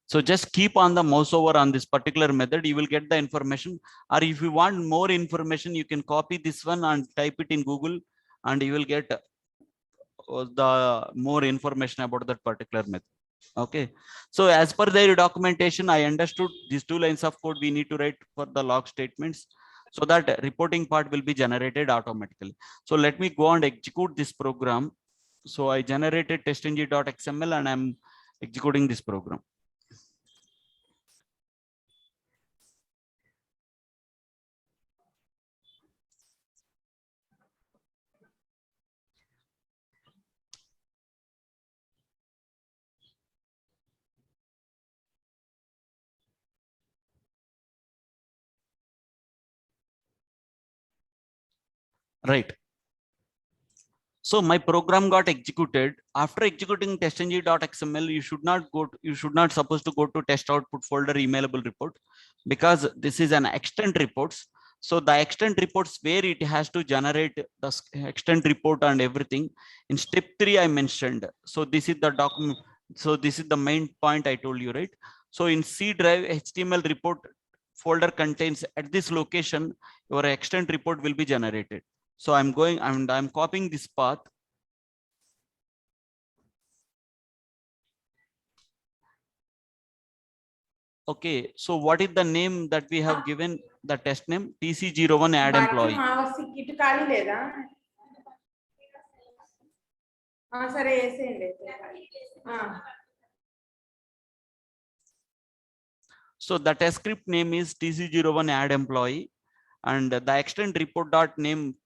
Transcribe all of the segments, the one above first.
So just keep on the mouse over on this particular method, you will get the information. Or if you want more information, you can copy this one and type it in Google, and you will get the more information about that particular method. Okay, so as per their documentation, I understood these 2 lines of code we need to write for the log statements, so that reporting part will be generated automatically. So let me go and execute this program. So I generated testng.xml and I'm executing this program. Right. So my program got executed. After executing testng.xml, you should not supposed to go to test output folder emailable report, because this is an extent reports. So the extent reports where it has to generate the extent report and everything. In step 3, I mentioned. So this is the document. So this is the main point I told you, right? So in C drive, HTML report folder contains at this location, your extent report will be generated. So I'm going and I'm copying this path. Okay, so what is the name that we have given the test name? TC01 add employee. So the test script name is TC01 add employee, and the extent report dot name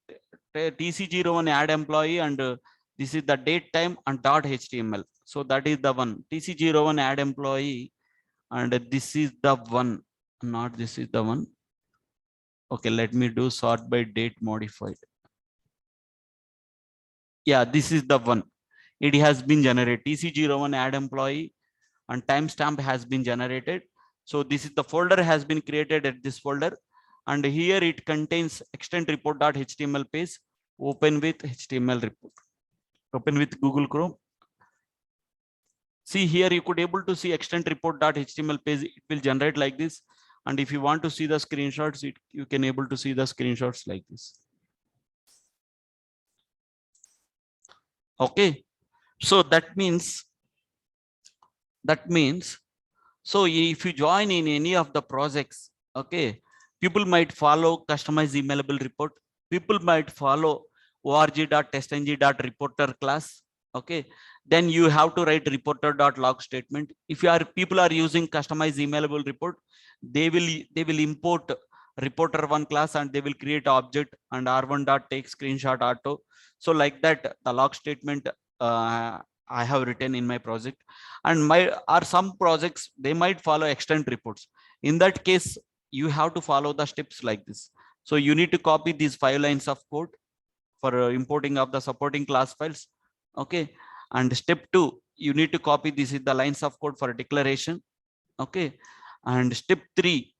TC01 add employee, and this is the date time and dot HTML. So that is the one, TC01 add employee, and this is the one, not this is the one. Okay, let me do sort by date modified. Yeah, this is the one. It has been generated. TC01 add employee and timestamp has been generated. So this is the folder has been created at this folder, and here it contains extent report.html page. Open with HTML report. Open with Google Chrome. See here, you could able to see extent report.html page. It will generate like this. And if you want to see the screenshots, you can able to see the screenshots like this. Okay, so that means so if you join in any of the projects, okay, people might follow customized emailable report. People might follow org.testng.reporter class. Okay, then you have to write reporter.log statement. If people are using customized emailable report, they will import reporter1 class and they will create object and r1.take screenshot auto. So like that, the log statement I have written in my project. And some projects, they might follow extent reports. In that case, you have to follow the steps like this. So you need to copy these 5 lines of code for importing of the supporting class files. Okay, and step 2, you need to copy this is the lines of code for declaration. Okay, and step 3,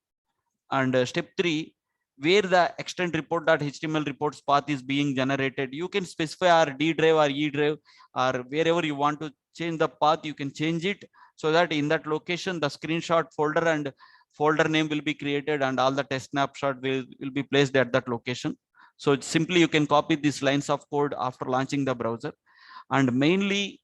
where the extent report.html reports path is being generated, you can specify our D drive or E drive, or wherever you want to change the path, you can change it, so that in that location the screenshot folder and folder name will be created and all the test snapshot will be placed at that location. So simply you can copy these lines of code after launching the browser. And mainly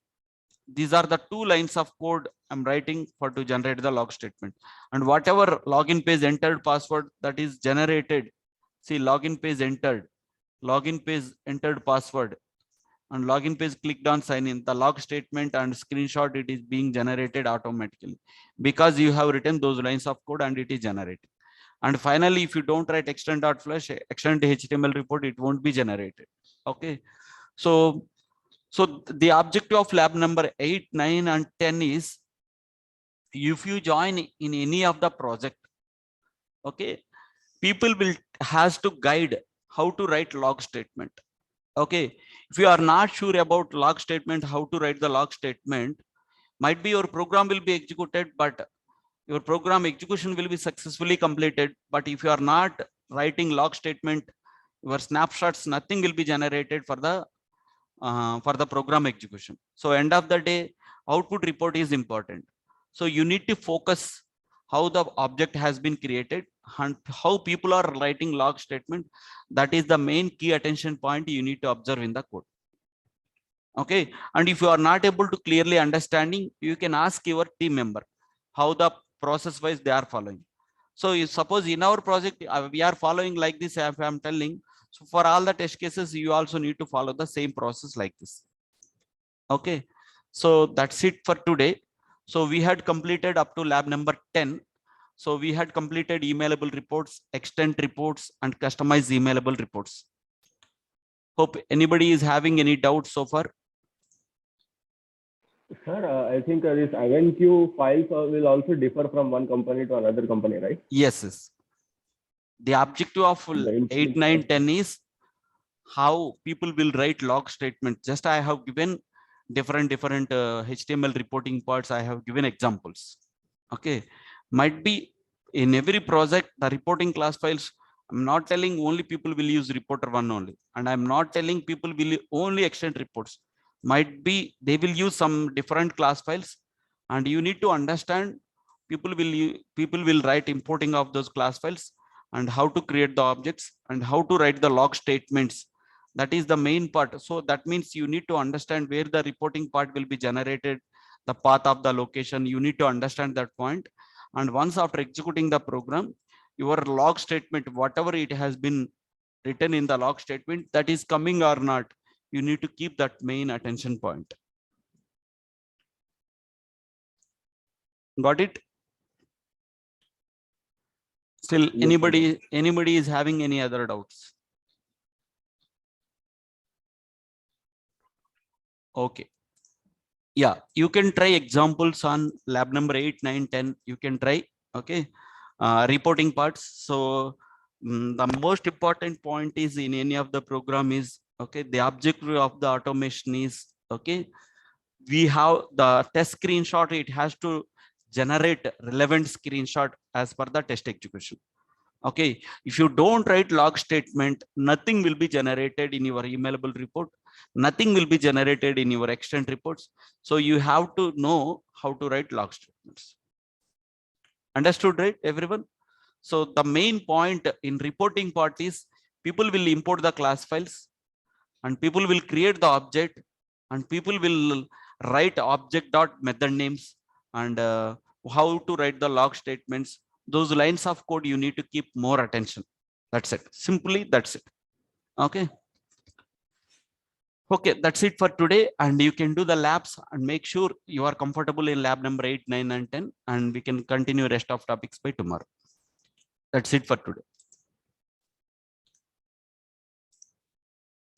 these are the 2 lines of code I'm writing for to generate the log statement. And whatever login page entered password that is generated, see login page entered password, and login page clicked on sign in, the log statement and screenshot, it is being generated automatically because you have written those lines of code and it is generated. And finally, if you don't write extend.flash, extend HTML report, it won't be generated. Okay, so the objective of lab number 8, 9, and 10 is, if you join in any of the project, okay, people will has to guide how to write log statement. Okay, if you are not sure about log statement, how to write the log statement, might be your program will be executed, but your program execution will be successfully completed. But if you are not writing log statement, your snapshots, nothing will be generated for the program execution. So end of the day, output report is important. So you need to focus how the object has been created and how people are writing log statement. That is the main key attention point you need to observe in the code. Okay, and if you are not able to clearly understanding, you can ask your team member how the process wise they are following. So you suppose in our project we are following like this, if I'm telling, so for all the test cases you also need to follow the same process like this. Okay, so that's it for today. So we had completed up to lab number 10. So we had completed emailable reports, extent reports, and customized emailable reports. Hope anybody is having any doubts so far. Sir, I think this INQ files will also differ from one company to another company, right? Yes, yes. The objective of 8, 9, 10 is how people will write log statement. Just I have given different HTML reporting parts. I have given examples. Okay, might be in every project the reporting class files. I'm not telling only people will use reporter one only, and I'm not telling people will only extend reports. Might be they will use some different class files, and you need to understand people will write importing of those class files and how to create the objects and how to write the log statements. That is the main part. So that means you need to understand where the reporting part will be generated, the path of the location. You need to understand that point. And once after executing the program, your log statement, whatever it has been written in the log statement, that is coming or not, you need to keep that main attention point. Got it? Still, Yes, anybody is having any other doubts? Okay. Yeah, you can try examples on lab number 8, 9, 10. You can try. Okay. Reporting parts. So the most important point is in any of the program is, okay, the objective of the automation is, okay, we have the test screenshot. It has to generate relevant screenshot as per the test execution. Okay, if you don't write log statement, nothing will be generated in your emailable report, nothing will be generated in your extent reports. So you have to know how to write log statements. Understood, right, everyone? So the main point in reporting part is people will import the class files and people will create the object and people will write object dot method names and how to write the log statements. Those lines of code you need to keep more attention. That's it. Simply that's it. Okay. Okay, that's it for today. And you can do the labs and make sure you are comfortable in lab number 8, 9, and 10. And we can continue rest of topics by tomorrow. That's it for today.